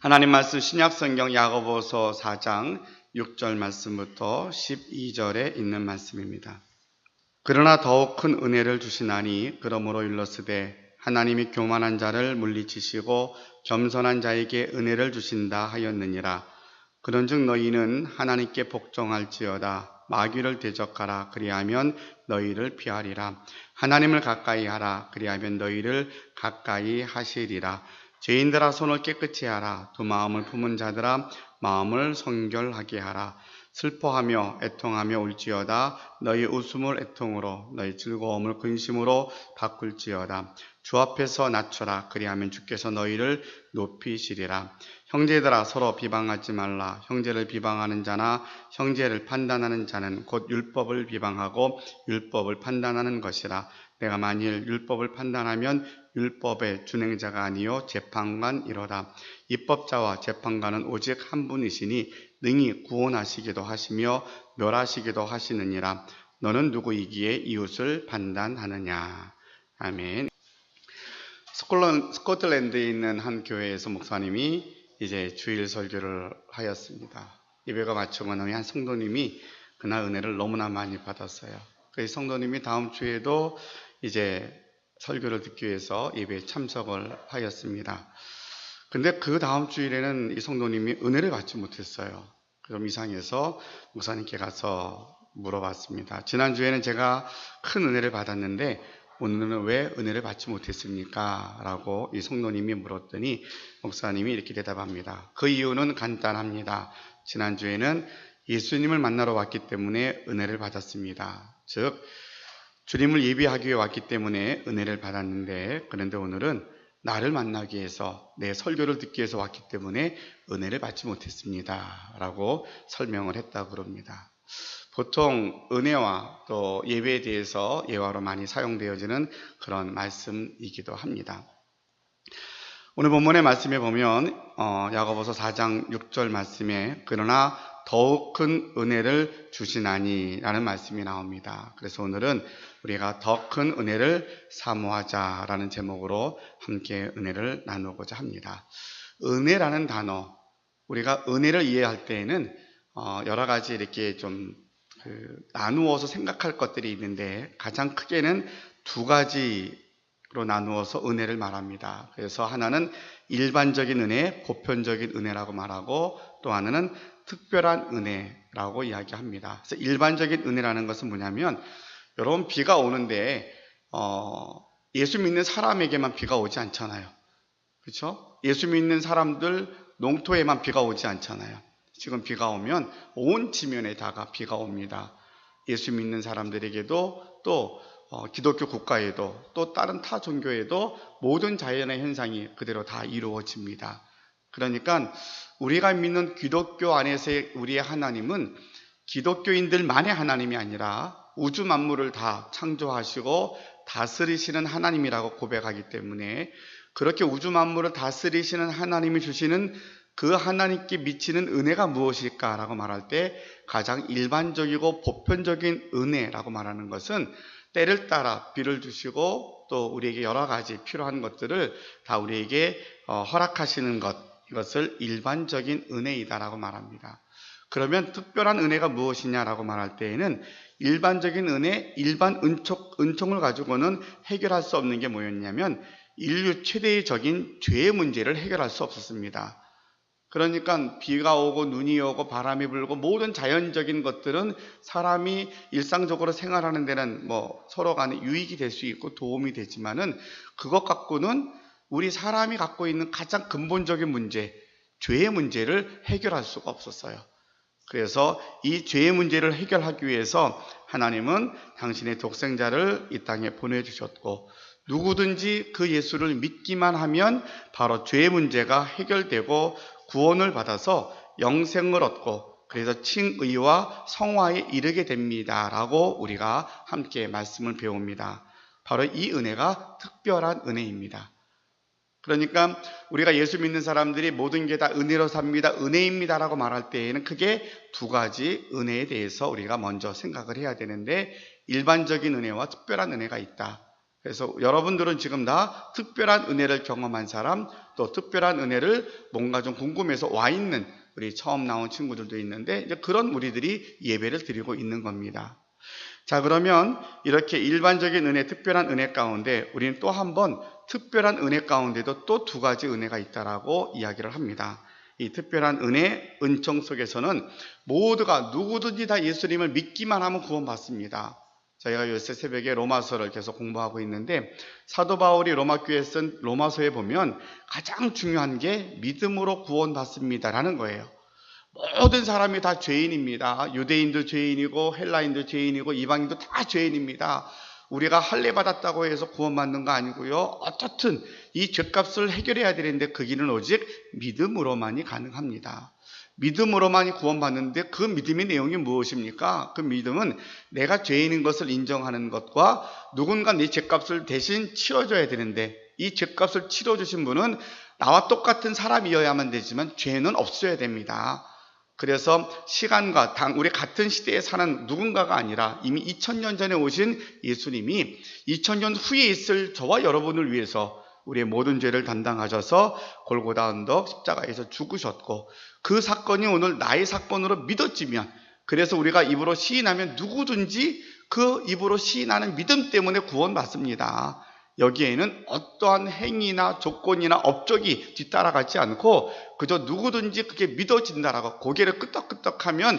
하나님 말씀 신약성경 야고보서 4장 6절 말씀부터 12절에 있는 말씀입니다. 그러나 더욱 큰 은혜를 주시나니 그러므로 일러스되 하나님이 교만한 자를 물리치시고 겸손한 자에게 은혜를 주신다 하였느니라. 그런즉 너희는 하나님께 복종할지어다. 마귀를 대적하라. 그리하면 너희를 피하리라. 하나님을 가까이 하라. 그리하면 너희를 가까이 하시리라. 죄인들아 손을 깨끗이 하라. 두 마음을 품은 자들아 마음을 성결하게 하라. 슬퍼하며 애통하며 울지어다. 너희 웃음을 애통으로 너희 즐거움을 근심으로 바꿀지어다. 주 앞에서 낮춰라. 그리하면 주께서 너희를 높이시리라. 형제들아 서로 비방하지 말라. 형제를 비방하는 자나 형제를 판단하는 자는 곧 율법을 비방하고 율법을 판단하는 것이라. 내가 만일 율법을 판단하면 율법의 준행자가 아니요 재판관이로다. 입법자와 재판관은 오직 한 분이시니 능히 구원하시기도 하시며 멸하시기도 하시느니라. 너는 누구이기에 이웃을 판단하느냐. 아멘. 스코틀랜드에 있는 한 교회에서 목사님이 이제 주일 설교를 하였습니다. 예배가 마치고 나니 한 성도님이 그날 은혜를 너무나 많이 받았어요. 그 성도님이 다음 주에도 이제 설교를 듣기 위해서 예배에 참석을 하였습니다. 근데 그 다음 주일에는 이 성도님이 은혜를 받지 못했어요. 그럼 이상해서 목사님께 가서 물어봤습니다. 지난주에는 제가 큰 은혜를 받았는데 오늘은 왜 은혜를 받지 못했습니까? 라고 이 성도님이 물었더니 목사님이 이렇게 대답합니다. 그 이유는 간단합니다. 지난주에는 예수님을 만나러 왔기 때문에 은혜를 받았습니다. 즉 주님을 예배하기 위해 왔기 때문에 은혜를 받았는데, 그런데 오늘은 나를 만나기 위해서 내 설교를 듣기 위해서 왔기 때문에 은혜를 받지 못했습니다. 라고 설명을 했다고 그럽니다. 보통 은혜와 또 예배에 대해서 예화로 많이 사용되어지는 그런 말씀이기도 합니다. 오늘 본문의 말씀에 보면 야고보서 4장 6절 말씀에 그러나 더욱 큰 은혜를 주시나니 라는 말씀이 나옵니다. 그래서 오늘은 우리가 더 큰 은혜를 사모하자 라는 제목으로 함께 은혜를 나누고자 합니다. 은혜라는 단어, 우리가 은혜를 이해할 때에는 여러 가지 이렇게 좀 나누어서 생각할 것들이 있는데 가장 크게는 두 가지로 나누어서 은혜를 말합니다. 그래서 하나는 일반적인 은혜, 보편적인 은혜라고 말하고 또 하나는 특별한 은혜라고 이야기합니다. 그래서 일반적인 은혜라는 것은 뭐냐면 여러분 비가 오는데 예수 믿는 사람에게만 비가 오지 않잖아요. 그렇죠? 예수 믿는 사람들 농토에만 비가 오지 않잖아요. 지금 비가 오면 온 지면에다가 비가 옵니다. 예수 믿는 사람들에게도 또 기독교 국가에도 또 다른 타 종교에도 모든 자연의 현상이 그대로 다 이루어집니다. 그러니까 우리가 믿는 기독교 안에서의 우리의 하나님은 기독교인들만의 하나님이 아니라 우주 만물을 다 창조하시고 다스리시는 하나님이라고 고백하기 때문에 그렇게 우주 만물을 다스리시는 하나님이 주시는 그 하나님께 미치는 은혜가 무엇일까라고 말할 때 가장 일반적이고 보편적인 은혜라고 말하는 것은 때를 따라 비를 주시고 또 우리에게 여러 가지 필요한 것들을 다 우리에게 허락하시는 것, 이것을 일반적인 은혜이다라고 말합니다. 그러면 특별한 은혜가 무엇이냐라고 말할 때에는 일반적인 은혜, 일반 은총을 가지고는 해결할 수 없는 게 뭐였냐면 인류 최대적인 죄의 문제를 해결할 수 없었습니다. 그러니까 비가 오고 눈이 오고 바람이 불고 모든 자연적인 것들은 사람이 일상적으로 생활하는 데는 서로 간에 유익이 될 수 있고 도움이 되지만은 그것 갖고는 우리 사람이 갖고 있는 가장 근본적인 문제, 죄의 문제를 해결할 수가 없었어요. 그래서 이 죄의 문제를 해결하기 위해서 하나님은 당신의 독생자를 이 땅에 보내주셨고 누구든지 그 예수를 믿기만 하면 바로 죄의 문제가 해결되고 구원을 받아서 영생을 얻고 그래서 칭의와 성화에 이르게 됩니다 라고 우리가 함께 말씀을 배웁니다. 바로 이 은혜가 특별한 은혜입니다. 그러니까 우리가 예수 믿는 사람들이 모든 게 다 은혜로 삽니다, 은혜입니다 라고 말할 때에는 크게 두 가지 은혜에 대해서 우리가 먼저 생각을 해야 되는데 일반적인 은혜와 특별한 은혜가 있다. 그래서 여러분들은 지금 다 특별한 은혜를 경험한 사람, 또 특별한 은혜를 뭔가 좀 궁금해서 와 있는 우리 처음 나온 친구들도 있는데, 이제 그런 우리들이 예배를 드리고 있는 겁니다. 자, 그러면 이렇게 일반적인 은혜, 특별한 은혜 가운데 우리는 또 한 번 특별한 은혜 가운데도 또 두 가지 은혜가 있다라고 이야기를 합니다. 이 특별한 은혜, 은총 속에서는 모두가 누구든지 다 예수님을 믿기만 하면 구원받습니다. 저희가 요새 새벽에 로마서를 계속 공부하고 있는데, 사도 바울이 로마 교회에 쓴 로마서에 보면 가장 중요한 게 믿음으로 구원받습니다라는 거예요. 모든 사람이 다 죄인입니다. 유대인도 죄인이고 헬라인도 죄인이고 이방인도 다 죄인입니다. 우리가 할례 받았다고 해서 구원받는 거 아니고요. 어떻든 이 죄값을 해결해야 되는데 그 길은 오직 믿음으로만이 가능합니다. 믿음으로만이 구원받는데 그 믿음의 내용이 무엇입니까? 그 믿음은 내가 죄인인 것을 인정하는 것과 누군가 내 죄값을 대신 치러줘야 되는데, 이 죄값을 치러주신 분은 나와 똑같은 사람이어야만 되지만 죄는 없어야 됩니다. 그래서 시간과 우리 같은 시대에 사는 누군가가 아니라 이미 2000년 전에 오신 예수님이 2000년 후에 있을 저와 여러분을 위해서 우리의 모든 죄를 담당하셔서 골고다 언덕 십자가에서 죽으셨고, 그 사건이 오늘 나의 사건으로 믿어지면, 그래서 우리가 입으로 시인하면 누구든지 그 입으로 시인하는 믿음 때문에 구원받습니다. 여기에는 어떠한 행위나 조건이나 업적이 뒤따라가지 않고 그저 누구든지 그게 믿어진다라고 고개를 끄덕끄덕하면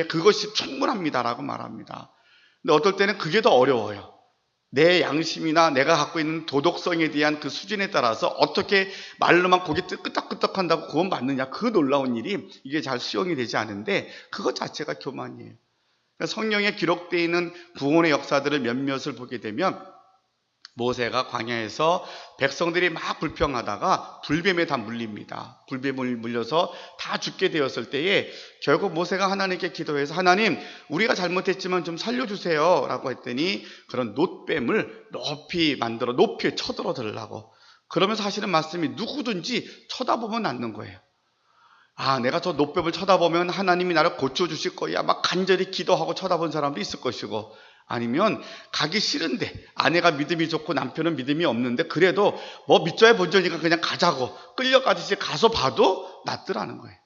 그것이 충분합니다라고 말합니다. 근데 어떨 때는 그게 더 어려워요. 내 양심이나 내가 갖고 있는 도덕성에 대한 그 수준에 따라서 어떻게 말로만 고개 끄덕끄덕한다고 구원받느냐, 그 놀라운 일이 이게 잘 수용이 되지 않은데 그것 자체가 교만이에요. 성경에 기록되어 있는 구원의 역사들을 몇몇을 보게 되면, 모세가 광야에서 백성들이 막 불평하다가 불뱀에 다 물립니다. 불뱀을 물려서 다 죽게 되었을 때에 결국 모세가 하나님께 기도해서, 하나님, 우리가 잘못했지만 좀 살려주세요 라고 했더니 그런 놋뱀을 높이 만들어 높이 쳐들어 들으라고. 그러면서 하시는 말씀이 누구든지 쳐다보면 낫는 거예요. 아, 내가 저 놋뱀을 쳐다보면 하나님이 나를 고쳐주실 거야 막 간절히 기도하고 쳐다본 사람도 있을 것이고, 아니면 가기 싫은데 아내가 믿음이 좋고 남편은 믿음이 없는데 그래도 뭐 믿져야 본전이니까 그냥 가자고 끌려가듯이 가서 봐도 낫더라는 거예요.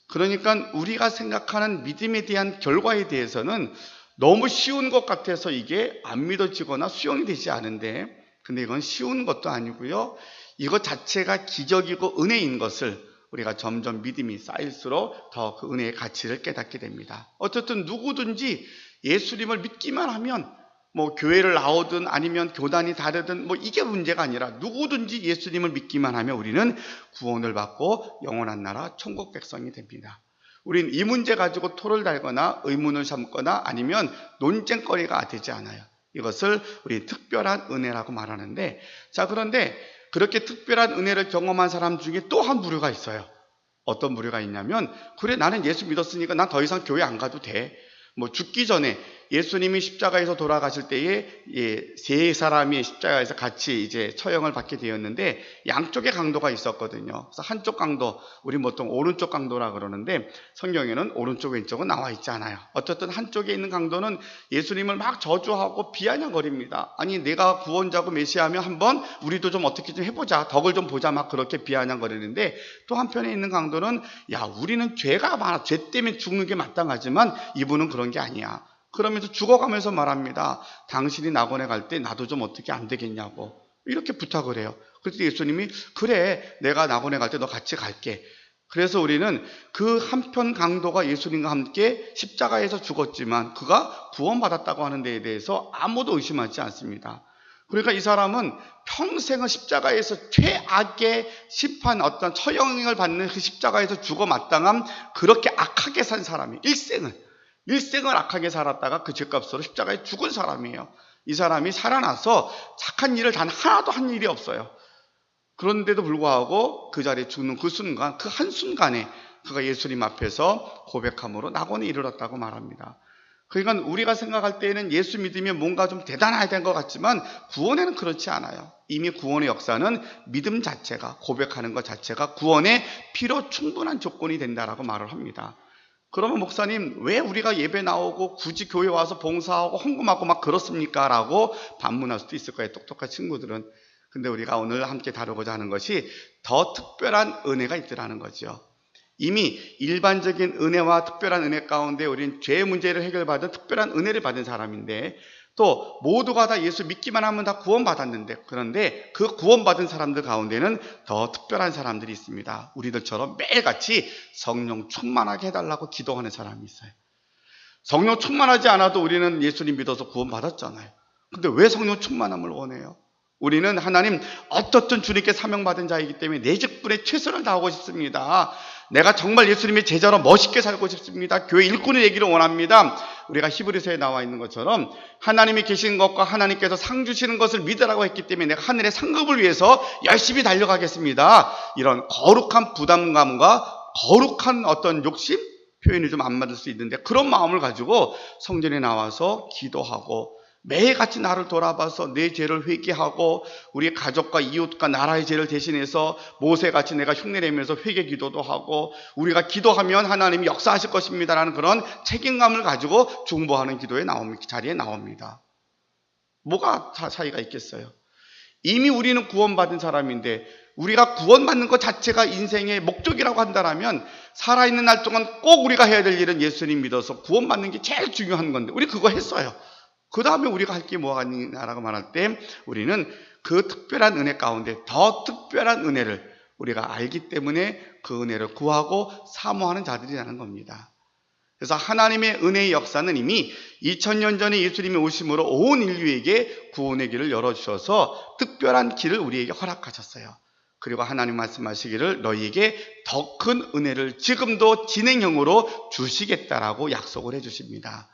그러니까 우리가 생각하는 믿음에 대한 결과에 대해서는 너무 쉬운 것 같아서 이게 안 믿어지거나 수용이 되지 않은데, 근데 이건 쉬운 것도 아니고요. 이것 자체가 기적이고 은혜인 것을 우리가 점점 믿음이 쌓일수록 더 그 은혜의 가치를 깨닫게 됩니다. 어쨌든 누구든지 예수님을 믿기만 하면, 뭐 교회를 나오든 아니면 교단이 다르든 뭐 이게 문제가 아니라 누구든지 예수님을 믿기만 하면 우리는 구원을 받고 영원한 나라 천국 백성이 됩니다. 우리는 이 문제 가지고 토를 달거나 의문을 삼거나 아니면 논쟁거리가 되지 않아요. 이것을 우리 특별한 은혜라고 말하는데, 자, 그런데 그렇게 특별한 은혜를 경험한 사람 중에 또 한 부류가 있어요. 어떤 부류가 있냐면, 그래, 나는 예수 믿었으니까 난 더 이상 교회 안 가도 돼. 뭐 죽기 전에 예수님이 십자가에서 돌아가실 때에 세 사람이 십자가에서 같이 이제 처형을 받게 되었는데 양쪽의 강도가 있었거든요. 그래서 한쪽 강도, 우리 보통 오른쪽 강도라 그러는데 성경에는 오른쪽 왼쪽은 나와 있지 않아요. 어쨌든 한쪽에 있는 강도는 예수님을 막 저주하고 비아냥거립니다. 아니, 내가 구원자고 메시아면 한번 우리도 좀 어떻게 좀 해보자, 덕을 좀 보자, 막 그렇게 비아냥거리는데, 또 한편에 있는 강도는 야, 우리는 죄가 많아, 죄 때문에 죽는 게 마땅하지만 이분은 그런 게 아니야. 그러면서 죽어가면서 말합니다. 당신이 낙원에 갈 때 나도 좀 어떻게 안 되겠냐고 이렇게 부탁을 해요. 그래서 예수님이 그래, 내가 낙원에 갈 때 너 같이 갈게. 그래서 우리는 그 한편 강도가 예수님과 함께 십자가에서 죽었지만 그가 구원받았다고 하는 데에 대해서 아무도 의심하지 않습니다. 그러니까 이 사람은 평생을 십자가에서 최악의 심판, 어떤 처형을 받는 그 십자가에서 죽어 마땅한 그렇게 악하게 산 사람이 일생을 악하게 살았다가 그 죄값으로 십자가에 죽은 사람이에요. 이 사람이 살아나서 착한 일을 단 하나도 한 일이 없어요. 그런데도 불구하고 그 자리에 죽는 그 순간, 그 한순간에 그가 예수님 앞에서 고백함으로 낙원에 이르렀다고 말합니다. 그러니까 우리가 생각할 때에는 예수 믿으면 뭔가 좀 대단해야 될 것 같지만 구원에는 그렇지 않아요. 이미 구원의 역사는 믿음 자체가, 고백하는 것 자체가 구원의 피로 충분한 조건이 된다라고 말을 합니다. 그러면 목사님, 왜 우리가 예배 나오고 굳이 교회 와서 봉사하고 헌금하고 막 그렇습니까? 라고 반문할 수도 있을 거예요, 똑똑한 친구들은. 근데 우리가 오늘 함께 다루고자 하는 것이 더 특별한 은혜가 있더라는 거죠. 이미 일반적인 은혜와 특별한 은혜 가운데 우리는 죄의 문제를 해결받은 특별한 은혜를 받은 사람인데, 또 모두가 다 예수 믿기만 하면 다 구원받았는데, 그런데 그 구원받은 사람들 가운데는 더 특별한 사람들이 있습니다. 우리들처럼 매일같이 성령 충만하게 해달라고 기도하는 사람이 있어요. 성령 충만하지 않아도 우리는 예수님 믿어서 구원받았잖아요. 근데 왜 성령 충만함을 원해요? 우리는 하나님 어떻든 주님께 사명받은 자이기 때문에 내 직분에 최선을 다하고 싶습니다. 내가 정말 예수님의 제자로 멋있게 살고 싶습니다. 교회 일꾼이 되기를 원합니다. 우리가 히브리서에 나와 있는 것처럼 하나님이 계신 것과 하나님께서 상 주시는 것을 믿으라고 했기 때문에 내가 하늘의 상급을 위해서 열심히 달려가겠습니다. 이런 거룩한 부담감과 거룩한 어떤 욕심? 표현이 좀 안 맞을 수 있는데, 그런 마음을 가지고 성전에 나와서 기도하고 매일같이 나를 돌아봐서 내 죄를 회개하고 우리 가족과 이웃과 나라의 죄를 대신해서 모세같이 내가 흉내내면서 회개 기도도 하고, 우리가 기도하면 하나님이 역사하실 것입니다라는 그런 책임감을 가지고 중보하는 기도에 자리에 나옵니다. 뭐가 차이가 있겠어요? 이미 우리는 구원받은 사람인데, 우리가 구원받는 것 자체가 인생의 목적이라고 한다면 살아있는 날 동안 꼭 우리가 해야 될 일은 예수님 믿어서 구원받는 게 제일 중요한 건데 우리 그거 했어요. 그 다음에 우리가 할 게 뭐가 있냐라고 말할 때, 우리는 그 특별한 은혜 가운데 더 특별한 은혜를 우리가 알기 때문에 그 은혜를 구하고 사모하는 자들이라는 겁니다. 그래서 하나님의 은혜의 역사는 이미 2000년 전에 예수님이 오심으로 온 인류에게 구원의 길을 열어주셔서 특별한 길을 우리에게 허락하셨어요. 그리고 하나님 말씀하시기를 너희에게 더 큰 은혜를 지금도 진행형으로 주시겠다라고 약속을 해주십니다.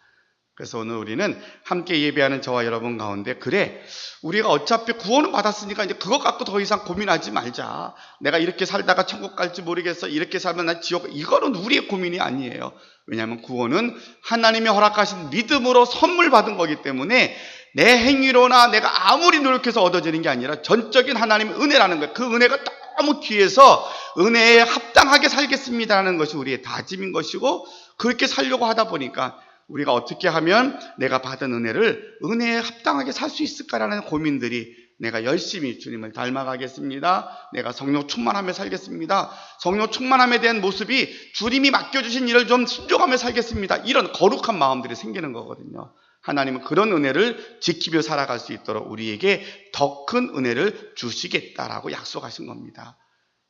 그래서 오늘 우리는 함께 예배하는 저와 여러분 가운데, 그래, 우리가 어차피 구원은 받았으니까 이제 그것 갖고 더 이상 고민하지 말자. 내가 이렇게 살다가 천국 갈지 모르겠어. 이렇게 살면 나 지옥. 이거는 우리의 고민이 아니에요. 왜냐하면 구원은 하나님이 허락하신 믿음으로 선물 받은 거기 때문에 내 행위로나 내가 아무리 노력해서 얻어지는 게 아니라 전적인 하나님의 은혜라는 거예요. 그 은혜가 너무 귀해서 은혜에 합당하게 살겠습니다라는 것이 우리의 다짐인 것이고, 그렇게 살려고 하다 보니까 우리가 어떻게 하면 내가 받은 은혜를 은혜에 합당하게 살 수 있을까라는 고민들이, 내가 열심히 주님을 닮아가겠습니다. 내가 성령 충만함에 살겠습니다. 성령 충만함에 대한 모습이 주님이 맡겨주신 일을 좀 순종하며 살겠습니다. 이런 거룩한 마음들이 생기는 거거든요. 하나님은 그런 은혜를 지키며 살아갈 수 있도록 우리에게 더 큰 은혜를 주시겠다라고 약속하신 겁니다.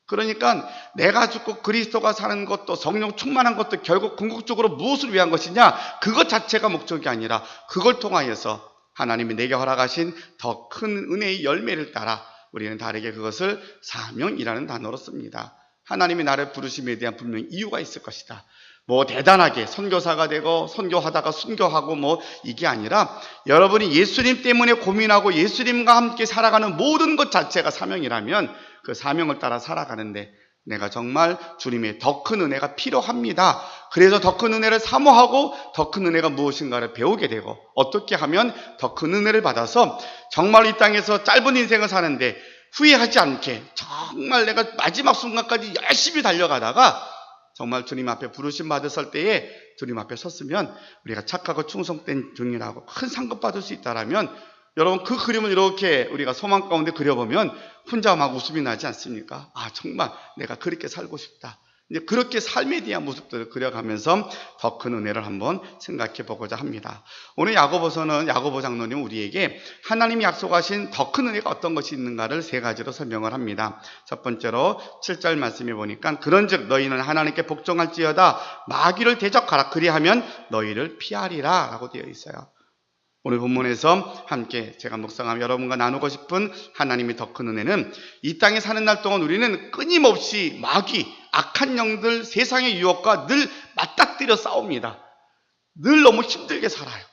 그러니까 내가 죽고 그리스도가 사는 것도 성령 충만한 것도 결국 궁극적으로 무엇을 위한 것이냐, 그것 자체가 목적이 아니라 그걸 통하여서 하나님이 내게 허락하신 더 큰 은혜의 열매를 따라 우리는 다르게 그것을 사명이라는 단어로 씁니다. 하나님이 나를 부르심에 대한 분명히 이유가 있을 것이다. 뭐 대단하게 선교사가 되고 선교하다가 순교하고 뭐 이게 아니라, 여러분이 예수님 때문에 고민하고 예수님과 함께 살아가는 모든 것 자체가 사명이라면 그 사명을 따라 살아가는데 내가 정말 주님의 더 큰 은혜가 필요합니다. 그래서 더 큰 은혜를 사모하고 더 큰 은혜가 무엇인가를 배우게 되고, 어떻게 하면 더 큰 은혜를 받아서 정말 이 땅에서 짧은 인생을 사는데 후회하지 않게 정말 내가 마지막 순간까지 열심히 달려가다가 정말 주님 앞에 부르심 받았을 때에 주님 앞에 섰으면 우리가 착하고 충성된 종이라고 큰 상급 받을 수 있다라면, 여러분 그 그림을 이렇게 우리가 소망 가운데 그려보면 혼자 막 웃음이 나지 않습니까? 아, 정말 내가 그렇게 살고 싶다. 이제 그렇게 삶에 대한 모습들을 그려가면서 더 큰 은혜를 한번 생각해 보고자 합니다. 오늘 야고보서는 야고보 장로님 우리에게 하나님이 약속하신 더 큰 은혜가 어떤 것이 있는가를 세 가지로 설명을 합니다. 첫 번째로 7절 말씀에 보니까 그런즉 너희는 하나님께 복종할지어다 마귀를 대적하라 그리하면 너희를 피하리라 라고 되어 있어요. 오늘 본문에서 함께 제가 묵상하며 여러분과 나누고 싶은 하나님의 더 큰 은혜는, 이 땅에 사는 날 동안 우리는 끊임없이 마귀, 악한 영들, 세상의 유혹과 늘 맞닥뜨려 싸웁니다. 늘 너무 힘들게 살아요.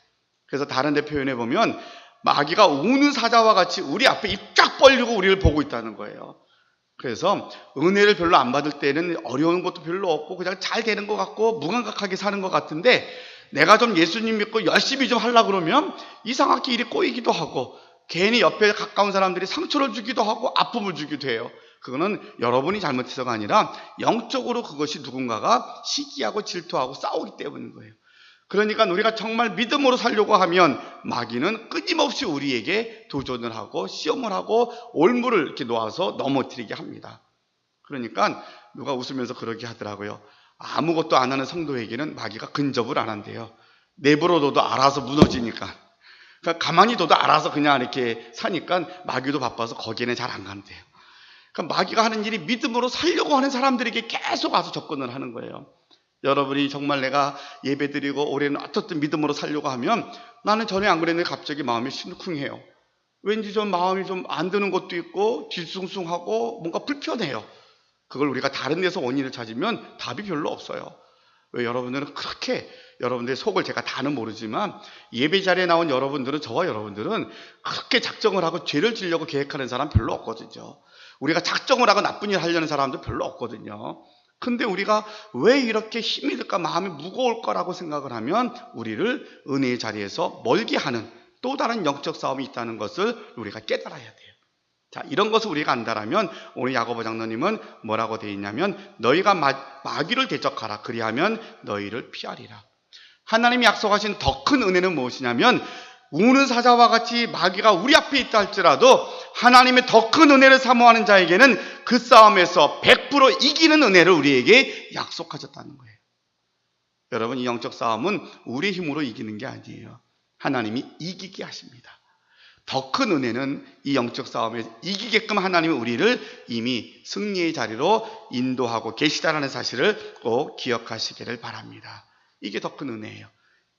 그래서 다른 데 표현해 보면 마귀가 우는 사자와 같이 우리 앞에 입 쫙 벌리고 우리를 보고 있다는 거예요. 그래서 은혜를 별로 안 받을 때는 어려운 것도 별로 없고 그냥 잘 되는 것 같고 무감각하게 사는 것 같은데, 내가 좀 예수님 믿고 열심히 좀 하려고 그러면 이상하게 일이 꼬이기도 하고 괜히 옆에 가까운 사람들이 상처를 주기도 하고 아픔을 주기도 해요. 그거는 여러분이 잘못해서가 아니라 영적으로 그것이 누군가가 시기하고 질투하고 싸우기 때문인 거예요. 그러니까 우리가 정말 믿음으로 살려고 하면 마귀는 끊임없이 우리에게 도전을 하고 시험을 하고 올무를 이렇게 놓아서 넘어뜨리게 합니다. 그러니까 누가 웃으면서 그러게 하더라고요. 아무것도 안 하는 성도에게는 마귀가 근접을 안 한대요. 내버려둬도 알아서 무너지니까. 그러니까 가만히 둬도 알아서 그냥 이렇게 사니까 마귀도 바빠서 거기에는 잘 안 간대요. 그러니까 마귀가 하는 일이 믿음으로 살려고 하는 사람들에게 계속 와서 접근을 하는 거예요. 여러분이 정말 내가 예배드리고 올해는 어떻든 믿음으로 살려고 하면 나는 전에 안 그랬는데 갑자기 마음이 심쿵해요. 왠지 좀 마음이 좀 안 드는 것도 있고 뒤숭숭하고 뭔가 불편해요. 그걸 우리가 다른 데서 원인을 찾으면 답이 별로 없어요. 왜 여러분들은 그렇게 여러분들의 속을 제가 다는 모르지만 예배 자리에 나온 여러분들은 저와 여러분들은 그렇게 작정을 하고 죄를 지려고 계획하는 사람 별로 없거든요. 우리가 작정을 하고 나쁜 일 하려는 사람도 별로 없거든요. 근데 우리가 왜 이렇게 힘이 들까 마음이 무거울 거라고 생각을 하면 우리를 은혜의 자리에서 멀게 하는 또 다른 영적 싸움이 있다는 것을 우리가 깨달아야 돼요. 자, 이런 것을 우리가 안다라면 오늘 야고보 장로님은 뭐라고 되어 있냐면 너희가 마귀를 대적하라 그리하면 너희를 피하리라. 하나님이 약속하신 더 큰 은혜는 무엇이냐면 우는 사자와 같이 마귀가 우리 앞에 있다 할지라도 하나님의 더 큰 은혜를 사모하는 자에게는 그 싸움에서 100% 이기는 은혜를 우리에게 약속하셨다는 거예요. 여러분, 이 영적 싸움은 우리의 힘으로 이기는 게 아니에요. 하나님이 이기게 하십니다. 더 큰 은혜는 이 영적 싸움에 이기게끔 하나님은 우리를 이미 승리의 자리로 인도하고 계시다라는 사실을 꼭 기억하시기를 바랍니다. 이게 더 큰 은혜예요.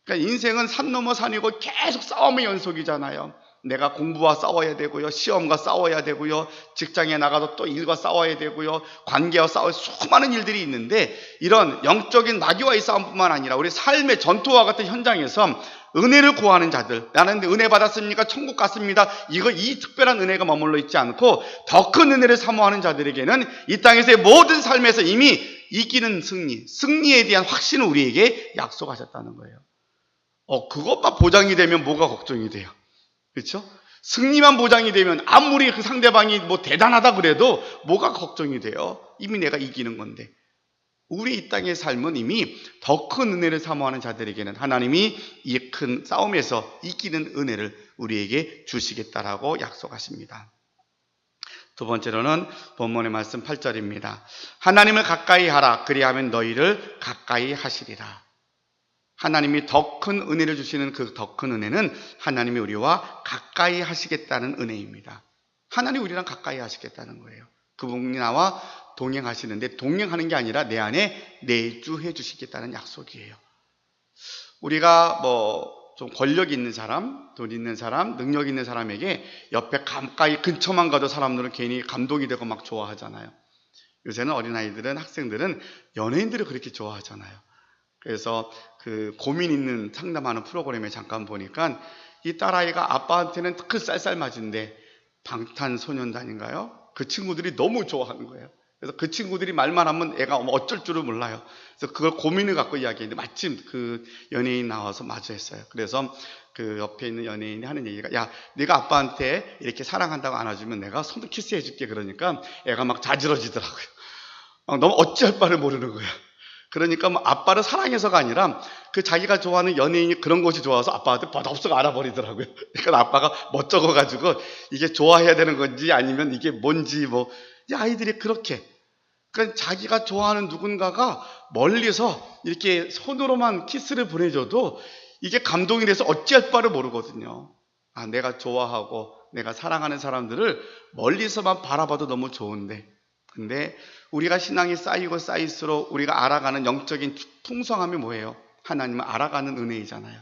그러니까 인생은 산 넘어 산이고 계속 싸움의 연속이잖아요. 내가 공부와 싸워야 되고요. 시험과 싸워야 되고요. 직장에 나가도 또 일과 싸워야 되고요. 관계와 싸워야 수많은 일들이 있는데 이런 영적인 마귀와의 싸움뿐만 아니라 우리 삶의 전투와 같은 현장에서 은혜를 구하는 자들, 나는 은혜 받았습니까? 천국 갔습니다. 이 특별한 은혜가 머물러 있지 않고 더 큰 은혜를 사모하는 자들에게는 이 땅에서의 모든 삶에서 이미 이기는 승리에 대한 확신을 우리에게 약속하셨다는 거예요. 그것만 보장이 되면 뭐가 걱정이 돼요? 그렇죠? 승리만 보장이 되면 아무리 그 상대방이 뭐 대단하다 그래도 뭐가 걱정이 돼요? 이미 내가 이기는 건데. 우리 이 땅의 삶은 이미 더 큰 은혜를 사모하는 자들에게는 하나님이 이 큰 싸움에서 이기는 은혜를 우리에게 주시겠다라고 약속하십니다. 두 번째로는 본문의 말씀 8절입니다. 하나님을 가까이 하라 그리하면 너희를 가까이 하시리라. 하나님이 더 큰 은혜를 주시는 그 더 큰 은혜는 하나님이 우리와 가까이 하시겠다는 은혜입니다. 하나님이 우리랑 가까이 하시겠다는 거예요. 그분이 나와 동행하시는데 동행하는 게 아니라 내 안에 내주해 주시겠다는 약속이에요. 우리가 좀 권력 있는 사람, 돈 있는 사람, 능력 있는 사람에게 옆에 가까이 근처만 가도 사람들은 괜히 감동이 되고 막 좋아하잖아요. 요새는 어린아이들은 학생들은 연예인들을 그렇게 좋아하잖아요. 그래서 그 고민 있는 상담하는 프로그램에 잠깐 보니까 이 딸아이가 아빠한테는 그 쌀쌀맞은데 방탄소년단인가요? 그 친구들이 너무 좋아하는 거예요. 그래서 그 친구들이 말만 하면 애가 어쩔 줄을 몰라요. 그래서 그걸 고민을 갖고 이야기했는데 마침 그 연예인 나와서 마주했어요. 그래서 그 옆에 있는 연예인이 하는 얘기가 야, 네가 아빠한테 이렇게 사랑한다고 안아주면 내가 손도 키스해줄게. 그러니까 애가 막 자지러지더라고요. 너무 어찌할 바를 모르는 거예요. 그러니까 아빠를 사랑해서가 아니라 그 자기가 좋아하는 연예인이 그런 것이 좋아서 아빠한테 버덕석 알아버리더라고요. 그러니까 아빠가 멋쩍어가지고 이게 좋아해야 되는 건지 아니면 이게 뭔지 이 아이들이 그렇게 그러니까 자기가 좋아하는 누군가가 멀리서 이렇게 손으로만 키스를 보내줘도 이게 감동이 돼서 어찌할 바를 모르거든요. 내가 좋아하고 내가 사랑하는 사람들을 멀리서만 바라봐도 너무 좋은데 근데 우리가 신앙이 쌓이고 쌓일수록 우리가 알아가는 영적인 풍성함이 뭐예요? 하나님을 알아가는 은혜이잖아요.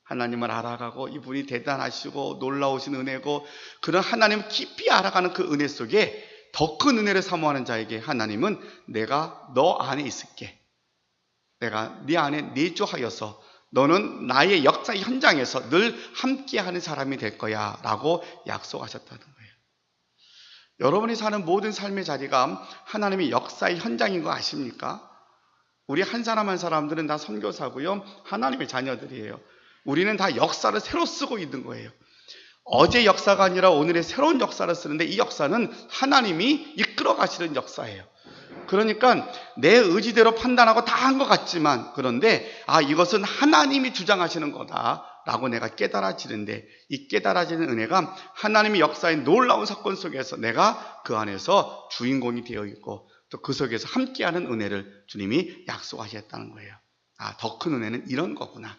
하나님을 알아가고 이분이 대단하시고 놀라우신 은혜고 그런 하나님을 깊이 알아가는 그 은혜 속에 더 큰 은혜를 사모하는 자에게 하나님은 내가 너 안에 있을게. 내가 네 안에 내주하여서 너는 나의 역사의 현장에서 늘 함께하는 사람이 될 거야 라고 약속하셨다는 거예요. 여러분이 사는 모든 삶의 자리가 하나님의 역사의 현장인 거 아십니까? 우리 한 사람 한 사람들은 다 선교사고요. 하나님의 자녀들이에요. 우리는 다 역사를 새로 쓰고 있는 거예요. 어제 역사가 아니라 오늘의 새로운 역사를 쓰는데 이 역사는 하나님이 이끌어 가시는 역사예요. 그러니까 내 의지대로 판단하고 다 한 것 같지만, 그런데 이것은 하나님이 주장하시는 거다라고 내가 깨달아지는데, 이 깨달아지는 은혜가 하나님의 역사의 놀라운 사건 속에서 내가 그 안에서 주인공이 되어 있고 또 그 속에서 함께하는 은혜를 주님이 약속하셨다는 거예요. 더 큰 은혜는 이런 거구나.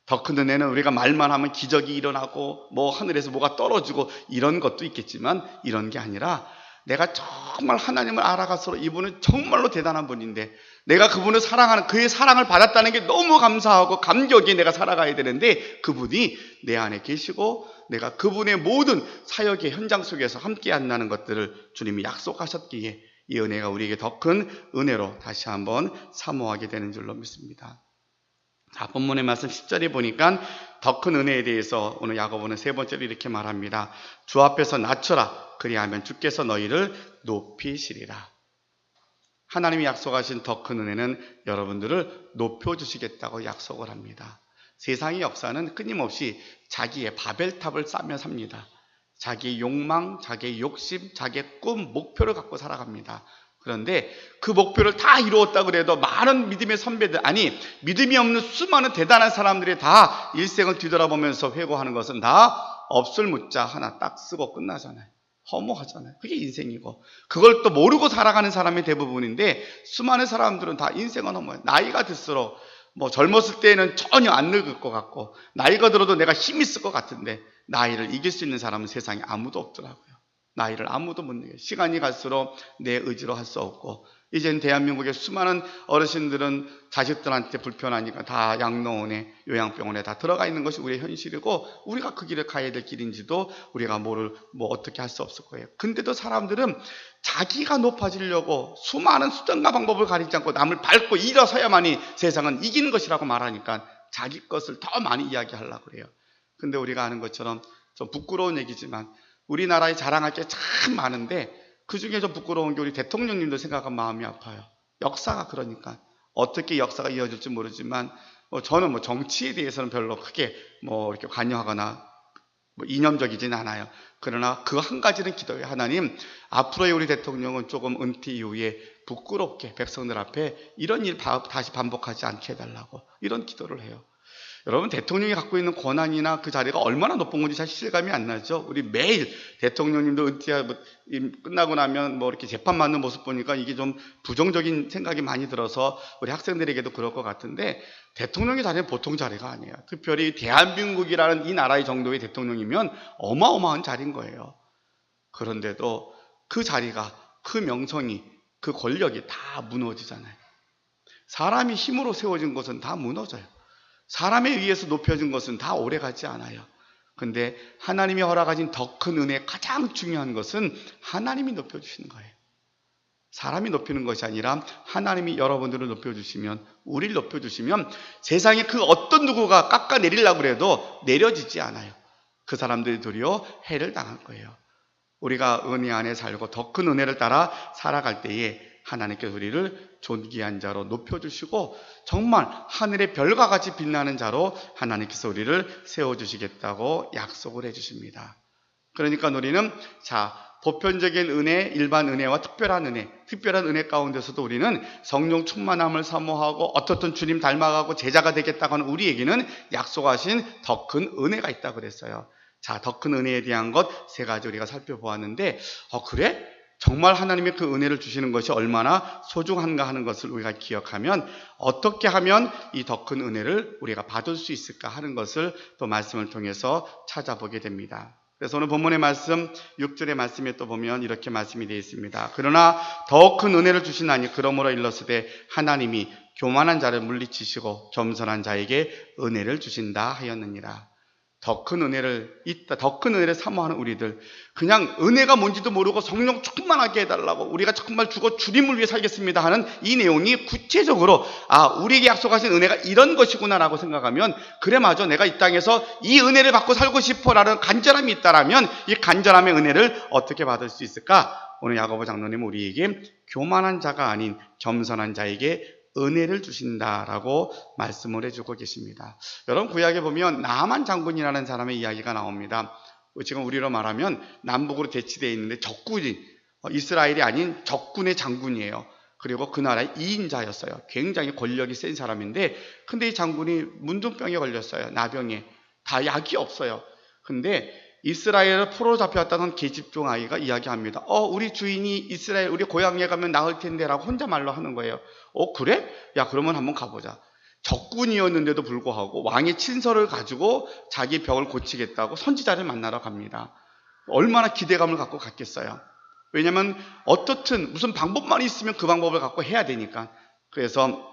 더 큰 은혜는 우리가 말만 하면 기적이 일어나고 뭐 하늘에서 뭐가 떨어지고 이런 것도 있겠지만, 이런 게 아니라 내가 정말 하나님을 알아갈수록 이분은 정말로 대단한 분인데, 내가 그분을 사랑하는, 그의 사랑을 받았다는 게 너무 감사하고 감격에 내가 살아가야 되는데, 그분이 내 안에 계시고 내가 그분의 모든 사역의 현장 속에서 함께 한다는 것들을 주님이 약속하셨기에 이 은혜가 우리에게 더 큰 은혜로 다시 한번 사모하게 되는 줄로 믿습니다. 본문의 말씀 10절에 보니까 더 큰 은혜에 대해서 오늘 야고보는 세 번째로 이렇게 말합니다. 주 앞에서 낮춰라. 그리하면 주께서 너희를 높이시리라. 하나님이 약속하신 더 큰 은혜는 여러분들을 높여주시겠다고 약속을 합니다. 세상의 역사는 끊임없이 자기의 바벨탑을 쌓며 삽니다. 자기의 욕망, 자기의 욕심, 자기의 꿈, 목표를 갖고 살아갑니다. 그런데 그 목표를 다 이루었다 그래도 많은 믿음의 선배들, 믿음이 없는 수많은 대단한 사람들이 다 일생을 뒤돌아보면서 회고하는 것은 다 없을 묻자 하나 딱 쓰고 끝나잖아요. 허무하잖아요. 그게 인생이고, 그걸 또 모르고 살아가는 사람이 대부분인데, 수많은 사람들은 다 인생은 허무해요. 나이가 들수록 젊었을 때는 전혀 안 늙을 것 같고, 나이가 들어도 내가 힘이 있을 것 같은데, 나이를 이길 수 있는 사람은 세상에 아무도 없더라고요. 나이를 아무도 못 이겨요. 시간이 갈수록 내 의지로 할 수 없고, 이젠 대한민국의 수많은 어르신들은 자식들한테 불편하니까 다 양로원에, 요양병원에 다 들어가 있는 것이 우리의 현실이고, 우리가 그 길을 가야 될 길인지도 우리가 어떻게 할 수 없을 거예요. 근데도 사람들은 자기가 높아지려고 수많은 수단과 방법을 가리지 않고 남을 밟고 일어서야만이 세상은 이기는 것이라고 말하니까 자기 것을 더 많이 이야기하려고 그래요. 근데 우리가 아는 것처럼 좀 부끄러운 얘기지만 우리나라에 자랑할 게 참 많은데, 그 중에 좀 부끄러운 게 우리 대통령님도 생각하면 마음이 아파요. 역사가 그러니까 어떻게 역사가 이어질지 모르지만, 저는 정치에 대해서는 별로 크게 이렇게 관여하거나 이념적이진 않아요. 그러나 그 한 가지는 기도해요. 하나님, 앞으로의 우리 대통령은 조금 은퇴 이후에 부끄럽게 백성들 앞에 이런 일 다시 반복하지 않게 해달라고, 이런 기도를 해요. 여러분, 대통령이 갖고 있는 권한이나 그 자리가 얼마나 높은 건지 사실 실감이 안 나죠. 우리 매일 대통령님도 은퇴 끝나고 나면 이렇게 재판 받는 모습 보니까 이게 좀 부정적인 생각이 많이 들어서 우리 학생들에게도 그럴 것 같은데, 대통령의 자리는 보통 자리가 아니에요. 특별히 대한민국이라는 이 나라의 정도의 대통령이면 어마어마한 자리인 거예요. 그런데도 그 자리가, 그 명성이, 그 권력이 다 무너지잖아요. 사람이 힘으로 세워진 것은 다 무너져요. 사람에 의해서 높여진 것은 다 오래가지 않아요. 근데 하나님이 허락하신 더 큰 은혜의 가장 중요한 것은 하나님이 높여주시는 거예요. 사람이 높이는 것이 아니라 하나님이 여러분들을 높여주시면, 우리를 높여주시면 세상에 그 어떤 누구가 깎아내리려고 해도 내려지지 않아요. 그 사람들이 도리어 해를 당할 거예요. 우리가 은혜 안에 살고 더 큰 은혜를 따라 살아갈 때에 하나님께서 우리를 존귀한 자로 높여주시고, 정말 하늘의 별과 같이 빛나는 자로 하나님께서 우리를 세워주시겠다고 약속을 해주십니다. 그러니까 우리는 보편적인 은혜, 일반 은혜와 특별한 은혜 가운데서도 우리는 성령 충만함을 사모하고 어떻든 주님 닮아가고 제자가 되겠다고 하는 우리에게는 약속하신 더 큰 은혜가 있다고 그랬어요. 더 큰 은혜에 대한 것 세 가지 우리가 살펴보았는데, 그래? 정말 하나님의 그 은혜를 주시는 것이 얼마나 소중한가 하는 것을 우리가 기억하면, 어떻게 하면 이 더 큰 은혜를 우리가 받을 수 있을까 하는 것을 또 말씀을 통해서 찾아보게 됩니다. 그래서 오늘 본문의 말씀 6절의 말씀에 또 보면 이렇게 말씀이 되어 있습니다. 그러나 더 큰 은혜를 주시나니 그러므로 일렀으되 하나님이 교만한 자를 물리치시고 겸손한 자에게 은혜를 주신다 하였느니라. 더 큰 은혜를 사모하는 우리들, 그냥 은혜가 뭔지도 모르고 성령 충만하게 해달라고, 우리가 정말 죽어 주님을 위해 살겠습니다 하는 이 내용이 구체적으로 우리에게 약속하신 은혜가 이런 것이구나 라고 생각하면, 그래 맞아, 내가 이 땅에서 이 은혜를 받고 살고 싶어 라는 간절함이 있다라면 이 간절함의 은혜를 어떻게 받을 수 있을까? 오늘 야고보 장로님은 우리에게 교만한 자가 아닌 겸손한 자에게 은혜를 주신다라고 말씀을 해주고 계십니다. 여러분, 구약에 보면 나만 장군이라는 사람의 이야기가 나옵니다. 지금 우리로 말하면 남북으로 대치되어 있는데 적군이 이스라엘이 아닌 적군의 장군이에요. 그리고 그 나라의 2인자였어요. 굉장히 권력이 센 사람인데 근데 이 장군이 문둥병에 걸렸어요. 나병에. 다 약이 없어요. 근데 이스라엘을 포로 잡혀왔다는 계집종 아이가 이야기합니다. 우리 주인이 이스라엘 우리 고향에 가면 나을 텐데 라고 혼자 말로 하는 거예요. 그래? 야 그러면 한번 가보자. 적군이었는데도 불구하고 왕의 친서를 가지고 자기 병을 고치겠다고 선지자를 만나러 갑니다. 얼마나 기대감을 갖고 갔겠어요. 왜냐하면 어떻든 무슨 방법만 있으면 그 방법을 갖고 해야 되니까. 그래서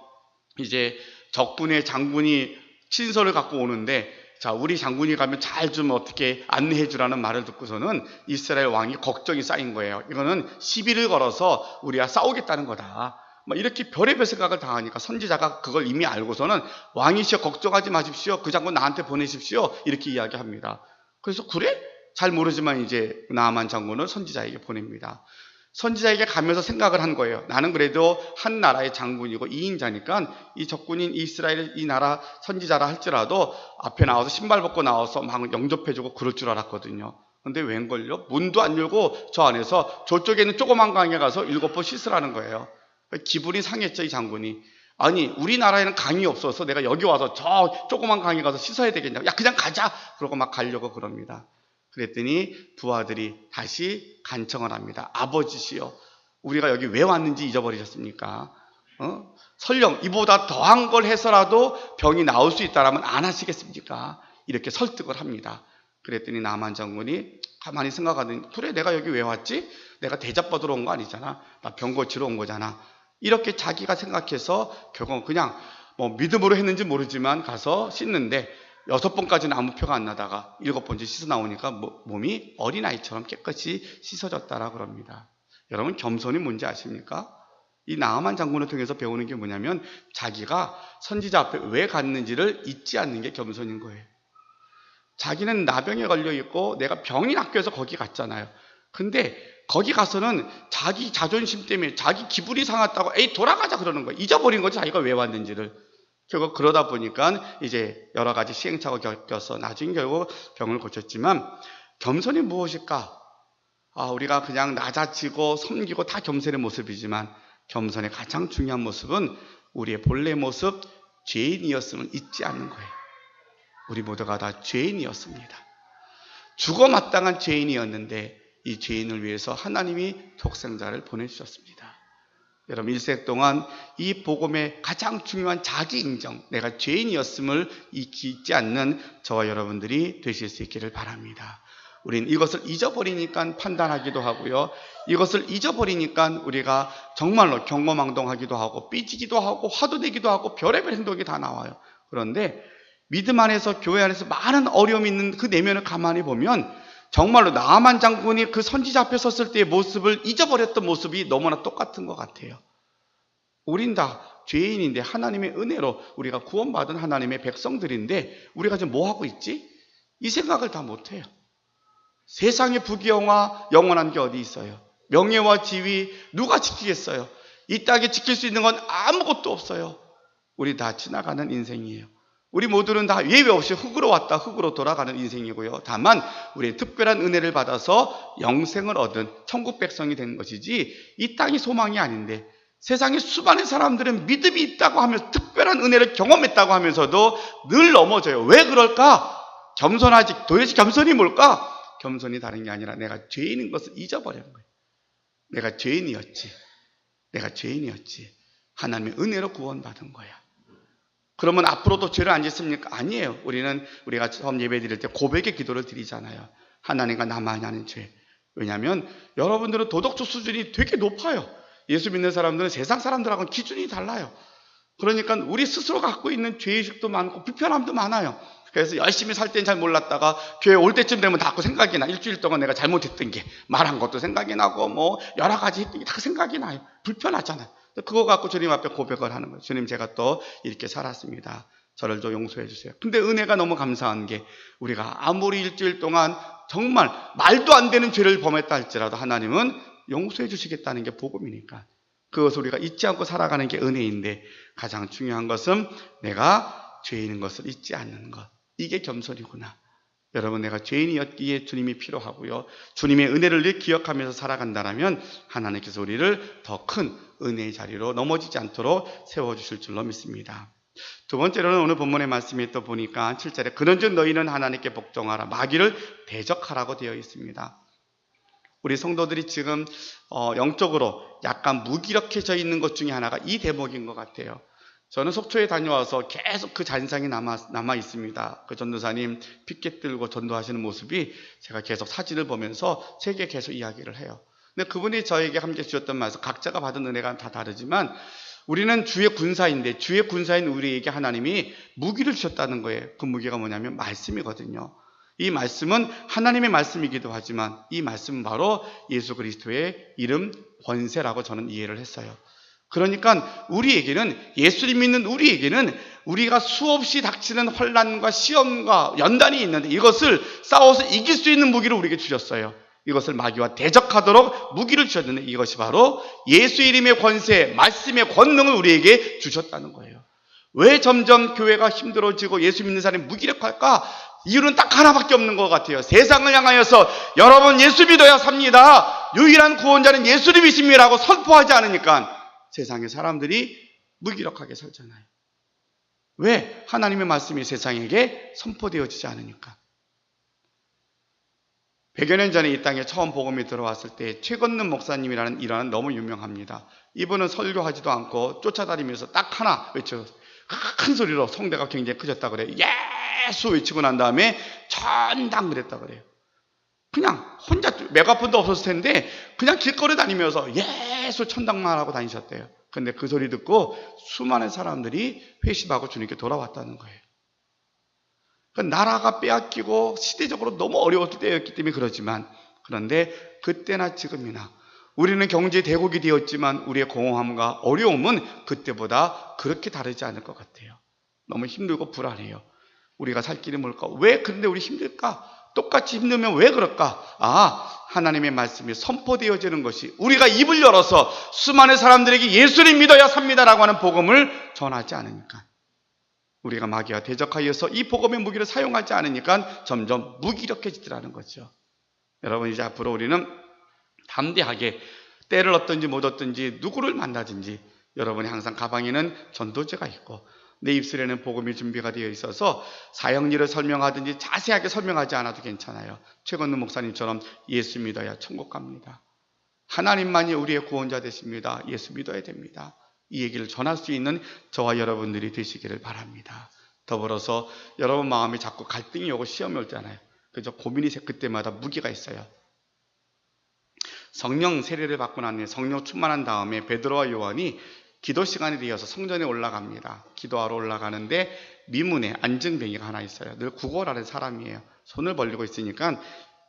이제 적군의 장군이 친서를 갖고 오는데 자 우리 장군이 가면 잘 좀 어떻게 안내해 주라는 말을 듣고서는 이스라엘 왕이 걱정이 쌓인 거예요. 이거는 시비를 걸어서 우리가 싸우겠다는 거다. 이렇게 별의별 생각을 다 하니까 선지자가 그걸 이미 알고서는 왕이시여 걱정하지 마십시오. 그 장군 나한테 보내십시오. 이렇게 이야기합니다. 그래서 그래? 잘 모르지만 이제 나아만 장군을 선지자에게 보냅니다. 선지자에게 가면서 생각을 한 거예요. 나는 그래도 한 나라의 장군이고 2인자니까 이 적군인 이스라엘 이 나라 선지자라 할지라도 앞에 나와서 신발 벗고 나와서 막 영접해주고 그럴 줄 알았거든요. 근데 웬걸요? 문도 안 열고 저 안에서 저쪽에 있는 조그만 강에 가서 7번 씻으라는 거예요. 기분이 상했죠, 이 장군이. 아니 우리나라에는 강이 없어서 내가 여기 와서 저 조그만 강에 가서 씻어야 되겠냐고. 야 그냥 가자. 그러고 막 가려고 그럽니다. 그랬더니 두 아들이 다시 간청을 합니다. 아버지시여 우리가 여기 왜 왔는지 잊어버리셨습니까? 설령 이보다 더한 걸 해서라도 병이 나올 수 있다면 안 하시겠습니까? 이렇게 설득을 합니다. 그랬더니 나만 장군이 가만히 생각하더니 그래 내가 여기 왜 왔지? 내가 대접받으러 온 거 아니잖아. 나 병 고치러 온 거잖아. 이렇게 자기가 생각해서 결국 그냥 믿음으로 했는지 모르지만 가서 씻는데 6번까지는 아무 표가 안 나다가 7번째 씻어 나오니까 몸이 어린아이처럼 깨끗이 씻어졌다라 그럽니다. 여러분 겸손이 뭔지 아십니까? 이 나아만 장군을 통해서 배우는 게 뭐냐면 자기가 선지자 앞에 왜 갔는지를 잊지 않는 게 겸손인 거예요. 자기는 나병에 걸려 있고 내가 병이 낫게해서 거기 갔잖아요. 근데 거기 가서는 자기 자존심 때문에 자기 기분이 상했다고 에이 돌아가자 그러는 거예요. 잊어버린 거지 자기가 왜 왔는지를. 결국 그러다 보니까 이제 여러 가지 시행착오가 겪어서 나중에 결국 병을 고쳤지만 겸손이 무엇일까? 우리가 그냥 낮아지고 섬기고 다 겸손의 모습이지만 겸손의 가장 중요한 모습은 우리의 본래 모습 죄인이었음을 잊지 않는 거예요. 우리 모두가 다 죄인이었습니다. 죽어 마땅한 죄인이었는데 이 죄인을 위해서 하나님이 독생자를 보내주셨습니다. 여러분 일생 동안 이 복음의 가장 중요한 자기 인정, 내가 죄인이었음을 잊지 않는 저와 여러분들이 되실 수 있기를 바랍니다. 우리는 이것을 잊어버리니까 판단하기도 하고요. 이것을 잊어버리니까 우리가 정말로 경거망동하기도 하고 삐지기도 하고 화도 내기도 하고 별의별 행동이 다 나와요. 그런데 믿음 안에서 교회 안에서 많은 어려움이 있는 그 내면을 가만히 보면 정말로 나아만 장군이 그 선지자 앞에 섰을 때의 모습을 잊어버렸던 모습이 너무나 똑같은 것 같아요. 우린 다 죄인인데 하나님의 은혜로 우리가 구원받은 하나님의 백성들인데 우리가 지금 뭐 하고 있지? 이 생각을 다 못해요. 세상의 부귀영화 영원한 게 어디 있어요? 명예와 지위 누가 지키겠어요? 이 땅에 지킬 수 있는 건 아무것도 없어요. 우리 다 지나가는 인생이에요. 우리 모두는 다 예외 없이 흙으로 왔다 흙으로 돌아가는 인생이고요. 다만 우리의 특별한 은혜를 받아서 영생을 얻은 천국 백성이 된 것이지 이 땅이 소망이 아닌데 세상에 수많은 사람들은 믿음이 있다고 하면서 특별한 은혜를 경험했다고 하면서도 늘 넘어져요. 왜 그럴까? 겸손하지. 도대체 겸손이 뭘까? 겸손이 다른 게 아니라 내가 죄인인 것을 잊어버리는 거예요. 내가 죄인이었지. 하나님의 은혜로 구원받은 거야. 그러면 앞으로도 죄를 안 짓습니까? 아니에요. 우리가 처음 예배 드릴 때 고백의 기도를 드리잖아요. 하나님과 나만이 하는 죄. 왜냐하면 여러분들은 도덕적 수준이 되게 높아요. 예수 믿는 사람들은 세상 사람들하고는 기준이 달라요. 그러니까 우리 스스로 갖고 있는 죄의식도 많고 불편함도 많아요. 그래서 열심히 살 땐 잘 몰랐다가 교회 올 때쯤 되면 자꾸 생각이 나. 일주일 동안 내가 잘못했던 게 말한 것도 생각이 나고 여러 가지 했던 게 다 생각이 나요. 불편하잖아요. 그거 갖고 주님 앞에 고백을 하는 거예요. 주님 제가 또 이렇게 살았습니다. 저를 좀 용서해 주세요. 근데 은혜가 너무 감사한 게 우리가 아무리 일주일 동안 정말 말도 안 되는 죄를 범했다 할지라도 하나님은 용서해 주시겠다는 게 복음이니까 그것을 우리가 잊지 않고 살아가는 게 은혜인데 가장 중요한 것은 내가 죄인인 것을 잊지 않는 것. 이게 겸손이구나. 여러분, 내가 죄인이었기에 주님이 필요하고요. 주님의 은혜를 늘 기억하면서 살아간다면 하나님께서 우리를 더 큰 은혜의 자리로 넘어지지 않도록 세워주실 줄로 믿습니다. 두 번째로는 오늘 본문의 말씀에 또 보니까 7절에 그런즉 너희는 하나님께 복종하라 마귀를 대적하라고 되어 있습니다. 우리 성도들이 지금 영적으로 약간 무기력해져 있는 것 중에 하나가 이 대목인 것 같아요. 저는 속초에 다녀와서 계속 그 잔상이 남아 있습니다. 그 전도사님 피켓 들고 전도하시는 모습이 제가 계속 사진을 보면서 제게 계속 이야기를 해요. 근데 그분이 저에게 함께 주셨던 말씀, 각자가 받은 은혜가 다 다르지만 우리는 주의 군사인데 주의 군사인 우리에게 하나님이 무기를 주셨다는 거예요. 그 무기가 뭐냐면 말씀이거든요. 이 말씀은 하나님의 말씀이기도 하지만 이 말씀은 바로 예수 그리스도의 이름 권세라고 저는 이해를 했어요. 그러니까 우리에게는, 예수를 믿는 우리에게는 우리가 수없이 닥치는 환난과 시험과 연단이 있는데 이것을 싸워서 이길 수 있는 무기를 우리에게 주셨어요. 이것을 마귀와 대적하도록 무기를 주셨는데 이것이 바로 예수 이름의 권세, 말씀의 권능을 우리에게 주셨다는 거예요. 왜 점점 교회가 힘들어지고 예수 믿는 사람이 무기력할까? 이유는 딱 하나밖에 없는 것 같아요. 세상을 향하여서 여러분 예수 믿어야 삽니다, 유일한 구원자는 예수님이십니다라고 선포하지 않으니까 세상의 사람들이 무기력하게 살잖아요. 왜? 하나님의 말씀이 세상에게 선포되어지지 않으니까. 100여 년 전에 이 땅에 처음 복음이 들어왔을 때 최건능 목사님이라는 일화는 너무 유명합니다. 이분은 설교하지도 않고 쫓아다니면서 딱 하나 외쳐, 큰 소리로, 성대가 굉장히 커졌다고 그래요. 예수 외치고 난 다음에 전당 그랬다 그래요. 그냥 혼자, 메가폰도 없었을 텐데 그냥 길거리 다니면서 예수 천당만 하고 다니셨대요. 근데 그 소리 듣고 수많은 사람들이 회심하고 주님께 돌아왔다는 거예요. 나라가 빼앗기고 시대적으로 너무 어려웠기 때문에 그러지만, 그런데 그때나 지금이나 우리는 경제 대국이 되었지만 우리의 공허함과 어려움은 그때보다 그렇게 다르지 않을 것 같아요. 너무 힘들고 불안해요. 우리가 살 길이 뭘까? 왜 그런데 우리 힘들까? 똑같이 힘들면 왜 그럴까? 하나님의 말씀이 선포되어지는 것이, 우리가 입을 열어서 수많은 사람들에게 예수를 믿어야 삽니다라고 하는 복음을 전하지 않으니까, 우리가 마귀와 대적하여서 이 복음의 무기를 사용하지 않으니까 점점 무기력해지더라는 거죠. 여러분, 이제 앞으로 우리는 담대하게 때를 얻든지 못 얻든지 누구를 만나든지 여러분이 항상 가방에는 전도제가 있고 내 입술에는 복음이 준비가 되어 있어서 사형리를 설명하든지 자세하게 설명하지 않아도 괜찮아요. 최건능 목사님처럼 예수 믿어야 천국 갑니다, 하나님만이 우리의 구원자 되십니다, 예수 믿어야 됩니다, 이 얘기를 전할 수 있는 저와 여러분들이 되시기를 바랍니다. 더불어서 여러분 마음에 자꾸 갈등이 오고 시험이 올 때잖아요. 그저 고민이 그때마다 무기가 있어요. 성령 세례를 받고 난 후에 성령 충만한 다음에 베드로와 요한이 기도 시간이 되어서 성전에 올라갑니다. 기도하러 올라가는데 미문에 안증뱅이가 하나 있어요. 늘 구걸하는 사람이에요. 손을 벌리고 있으니까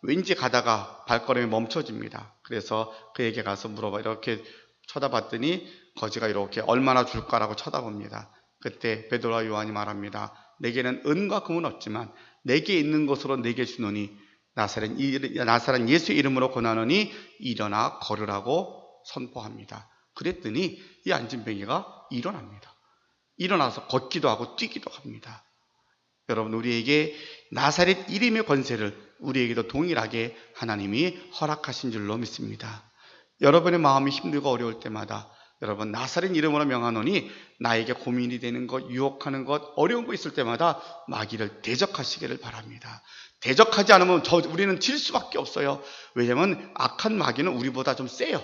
왠지 가다가 발걸음이 멈춰집니다. 그래서 그에게 가서 물어봐. 이렇게 쳐다봤더니 거지가 이렇게 얼마나 줄까라고 쳐다봅니다. 그때 베드로와 요한이 말합니다. 내게는 은과 금은 없지만 내게 있는 것으로 내게 주노니 나사렛 예수 이름으로 권하노니 일어나 걸으라고 선포합니다. 그랬더니 이 안진뱅이가 일어납니다. 일어나서 걷기도 하고 뛰기도 합니다. 여러분, 우리에게 나사렛 이름의 권세를 우리에게도 동일하게 하나님이 허락하신 줄로 믿습니다. 여러분의 마음이 힘들고 어려울 때마다 여러분 나사렛 이름으로 명하노니, 나에게 고민이 되는 것, 유혹하는 것, 어려운 거 있을 때마다 마귀를 대적하시기를 바랍니다. 대적하지 않으면 우리는 질 수밖에 없어요. 왜냐하면 악한 마귀는 우리보다 좀 세요.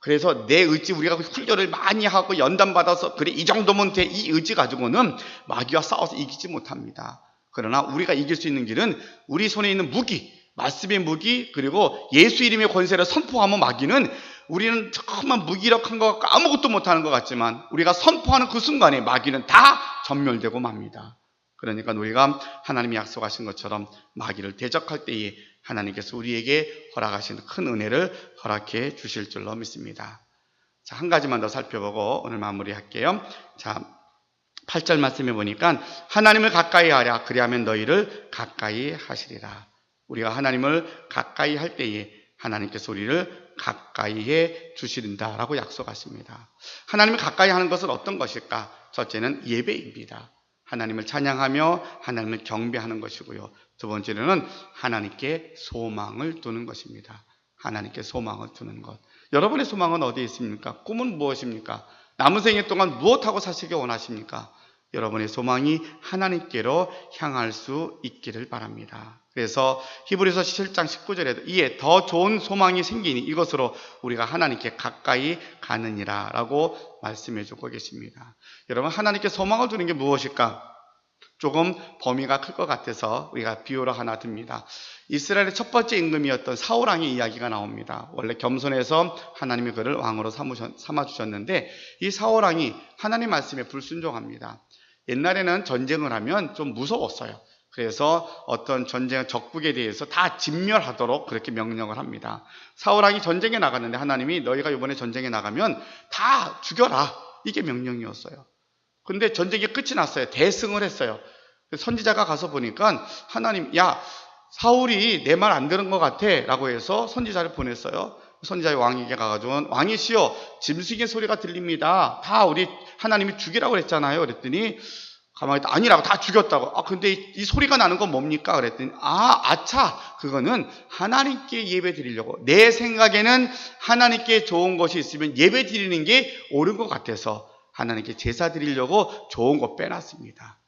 그래서 내 의지, 우리가 훈련을 많이 하고 연단받아서 그래 이 정도면 돼, 이 의지 가지고는 마귀와 싸워서 이기지 못합니다. 그러나 우리가 이길 수 있는 길은 우리 손에 있는 무기, 말씀의 무기, 그리고 예수 이름의 권세를 선포하면 마귀는, 우리는 정말 무기력한 것 같고 아무것도 못하는 것 같지만 우리가 선포하는 그 순간에 마귀는 다 전멸되고 맙니다. 그러니까 우리가 하나님이 약속하신 것처럼 마귀를 대적할 때에 하나님께서 우리에게 허락하신 큰 은혜를 허락해 주실 줄로 믿습니다. 자, 한 가지만 더 살펴보고 오늘 마무리할게요. 자, 8절 말씀해 보니까 하나님을 가까이 하랴, 그리하면 너희를 가까이 하시리라. 우리가 하나님을 가까이 할 때에 하나님께서 우리를 가까이 해 주신다라고 약속하십니다. 하나님을 가까이 하는 것은 어떤 것일까? 첫째는 예배입니다. 하나님을 찬양하며 하나님을 경배하는 것이고요. 두 번째로는 하나님께 소망을 두는 것입니다. 하나님께 소망을 두는 것. 여러분의 소망은 어디에 있습니까? 꿈은 무엇입니까? 남은 생애 동안 무엇하고 사시기 원하십니까? 여러분의 소망이 하나님께로 향할 수 있기를 바랍니다. 그래서 히브리서 7장 19절에도 이에 더 좋은 소망이 생기니 이것으로 우리가 하나님께 가까이 가느니라 라고 말씀해 주고 계십니다. 여러분, 하나님께 소망을 두는 게 무엇일까? 조금 범위가 클 것 같아서 우리가 비유로 하나 듭니다. 이스라엘의 첫 번째 임금이었던 사울왕의 이야기가 나옵니다. 원래 겸손해서 하나님이 그를 왕으로 삼아주셨는데 이 사울왕이 하나님 말씀에 불순종합니다. 옛날에는 전쟁을 하면 좀 무서웠어요. 그래서 어떤 전쟁 적국에 대해서 다 진멸하도록 그렇게 명령을 합니다. 사울왕이 전쟁에 나갔는데 하나님이 너희가 이번에 전쟁에 나가면 다 죽여라, 이게 명령이었어요. 근데 전쟁이 끝이 났어요. 대승을 했어요. 선지자가 가서 보니까 하나님, 야, 사울이 내 말 안 들은 것 같아 라고 해서 선지자를 보냈어요. 선지자의 왕에게 가가지고 왕이시여, 짐승의 소리가 들립니다. 다 우리 하나님이 죽이라고 그랬잖아요. 그랬더니 가만히 있다. 아니라고, 다 죽였다고. 근데 이 소리가 나는 건 뭡니까? 그랬더니 아차, 그거는 하나님께 예배 드리려고, 내 생각에는 하나님께 좋은 것이 있으면 예배 드리는 게 옳은 것 같아서 하나님께 제사 드리려고 좋은 거 빼놨습니다.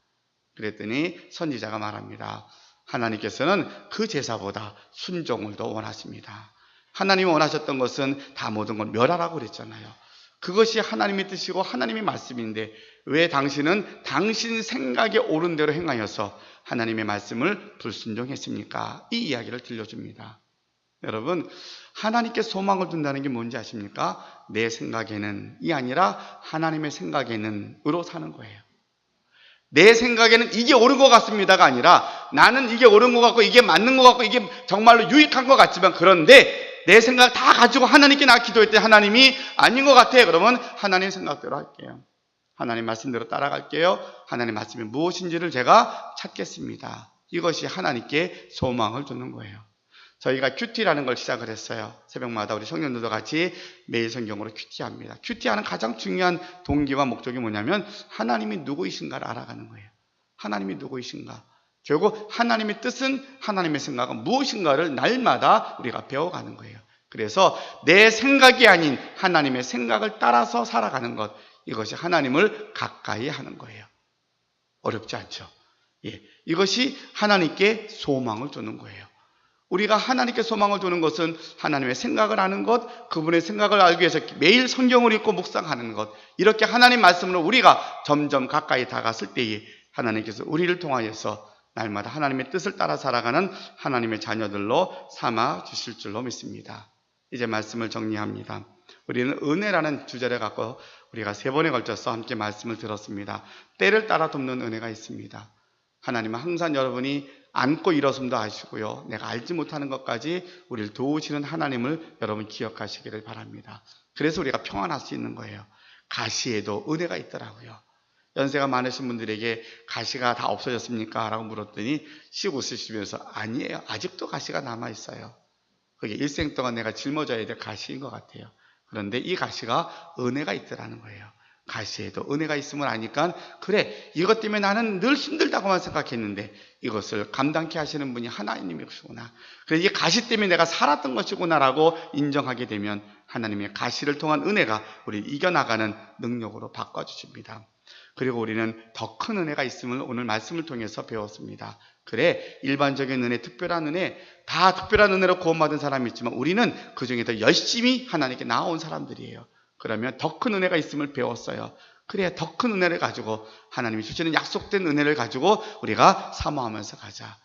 그랬더니 선지자가 말합니다. 하나님께서는 그 제사보다 순종을 더 원하십니다. 하나님이 원하셨던 것은 다 모든 걸 멸하라고 그랬잖아요. 그것이 하나님의 뜻이고 하나님의 말씀인데 왜 당신은 당신 생각에 옳은 대로 행하여서 하나님의 말씀을 불순종했습니까? 이 이야기를 들려줍니다. 여러분, 하나님께 소망을 둔다는 게 뭔지 아십니까? 내 생각에는 이 아니라 하나님의 생각에는 으로 사는 거예요. 내 생각에는 이게 옳은 것 같습니다가 아니라 나는 이게 옳은 것 같고 이게 맞는 것 같고 이게 정말로 유익한 것 같지만, 그런데 내 생각 다 가지고 하나님께 나 기도할 때 하나님이 아닌 것 같아. 그러면 하나님 생각대로 할게요. 하나님 말씀대로 따라갈게요. 하나님 말씀이 무엇인지를 제가 찾겠습니다. 이것이 하나님께 소망을 두는 거예요. 저희가 큐티라는 걸 시작을 했어요. 새벽마다 우리 청년들도 같이 매일 성경으로 큐티합니다. 큐티하는 가장 중요한 동기와 목적이 뭐냐면 하나님이 누구이신가를 알아가는 거예요. 하나님이 누구이신가. 결국 하나님의 뜻은, 하나님의 생각은 무엇인가를 날마다 우리가 배워가는 거예요. 그래서 내 생각이 아닌 하나님의 생각을 따라서 살아가는 것, 이것이 하나님을 가까이 하는 거예요. 어렵지 않죠? 예, 이것이 하나님께 소망을 두는 거예요. 우리가 하나님께 소망을 두는 것은 하나님의 생각을 아는 것, 그분의 생각을 알기 위해서 매일 성경을 읽고 묵상하는 것, 이렇게 하나님 말씀으로 우리가 점점 가까이 다가갔을 때에 하나님께서 우리를 통하여서 날마다 하나님의 뜻을 따라 살아가는 하나님의 자녀들로 삼아 주실 줄로 믿습니다. 이제 말씀을 정리합니다. 우리는 은혜라는 주제를 갖고 우리가 3번에 걸쳐서 함께 말씀을 들었습니다. 때를 따라 돕는 은혜가 있습니다. 하나님은 항상 여러분이 안고 일어섬도 아시고요, 내가 알지 못하는 것까지 우리를 도우시는 하나님을 여러분 기억하시기를 바랍니다. 그래서 우리가 평안할 수 있는 거예요. 가시에도 은혜가 있더라고요. 연세가 많으신 분들에게 가시가 다 없어졌습니까? 라고 물었더니 씩 웃으시면서 아니에요, 아직도 가시가 남아있어요. 그게 일생 동안 내가 짊어져야 될 가시인 것 같아요. 그런데 이 가시가 은혜가 있더라는 거예요. 가시에도 은혜가 있음을 아니까, 그래, 이것 때문에 나는 늘 힘들다고만 생각했는데 이것을 감당케 하시는 분이 하나님이시구나, 그래, 이 가시 때문에 내가 살았던 것이구나 라고 인정하게 되면 하나님의 가시를 통한 은혜가 우리를 이겨나가는 능력으로 바꿔주십니다. 그리고 우리는 더 큰 은혜가 있음을 오늘 말씀을 통해서 배웠습니다. 그래, 일반적인 은혜, 특별한 은혜, 다 특별한 은혜로 구원받은 사람이 있지만 우리는 그 중에 더 열심히 하나님께 나아온 사람들이에요. 그러면 더 큰 은혜가 있음을 배웠어요. 그래, 더 큰 은혜를 가지고, 하나님이 주시는 약속된 은혜를 가지고 우리가 사모하면서 가자.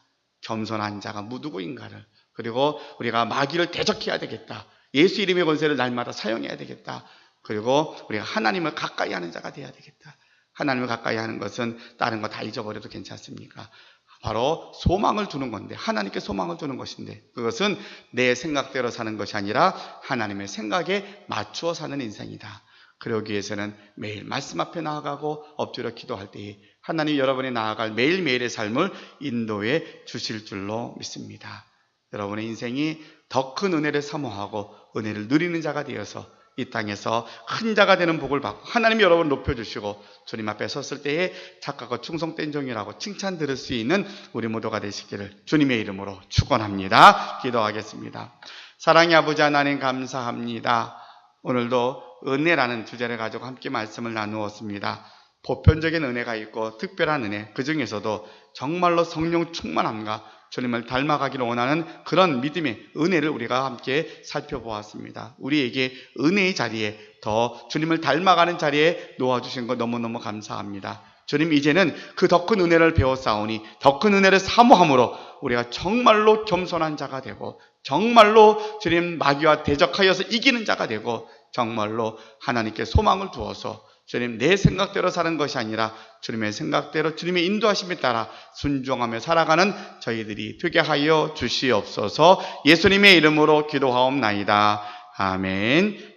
겸손한 자가 누구인가를, 그리고 우리가 마귀를 대적해야 되겠다. 예수 이름의 권세를 날마다 사용해야 되겠다. 그리고 우리가 하나님을 가까이 하는 자가 돼야 되겠다. 하나님을 가까이 하는 것은 다른 거 다 잊어버려도 괜찮습니까? 바로 소망을 두는 건데, 하나님께 소망을 두는 것인데, 그것은 내 생각대로 사는 것이 아니라 하나님의 생각에 맞추어 사는 인생이다. 그러기 위해서는 매일 말씀 앞에 나아가고 엎드려 기도할 때에 하나님이 여러분이 나아갈 매일매일의 삶을 인도해 주실 줄로 믿습니다. 여러분의 인생이 더 큰 은혜를 사모하고 은혜를 누리는 자가 되어서 이 땅에서 큰 자가 되는 복을 받고 하나님이 여러분 높여주시고 주님 앞에 섰을 때에 착하고 충성된 종이라고 칭찬 들을 수 있는 우리 모두가 되시기를 주님의 이름으로 축원합니다. 기도하겠습니다. 사랑의 아버지 하나님 감사합니다. 오늘도 은혜라는 주제를 가지고 함께 말씀을 나누었습니다. 보편적인 은혜가 있고 특별한 은혜, 그 중에서도 정말로 성령 충만함과 주님을 닮아가기를 원하는 그런 믿음의 은혜를 우리가 함께 살펴보았습니다. 우리에게 은혜의 자리에 더 주님을 닮아가는 자리에 놓아주신 것 너무너무 감사합니다. 주님, 이제는 그 더 큰 은혜를 배웠사오니 더 큰 은혜를 사모함으로 우리가 정말로 겸손한 자가 되고 정말로 주님 마귀와 대적하여서 이기는 자가 되고 정말로 하나님께 소망을 두어서 주님 내 생각대로 사는 것이 아니라 주님의 생각대로 주님의 인도하심에 따라 순종하며 살아가는 저희들이 되게 하여 주시옵소서. 예수님의 이름으로 기도하옵나이다. 아멘.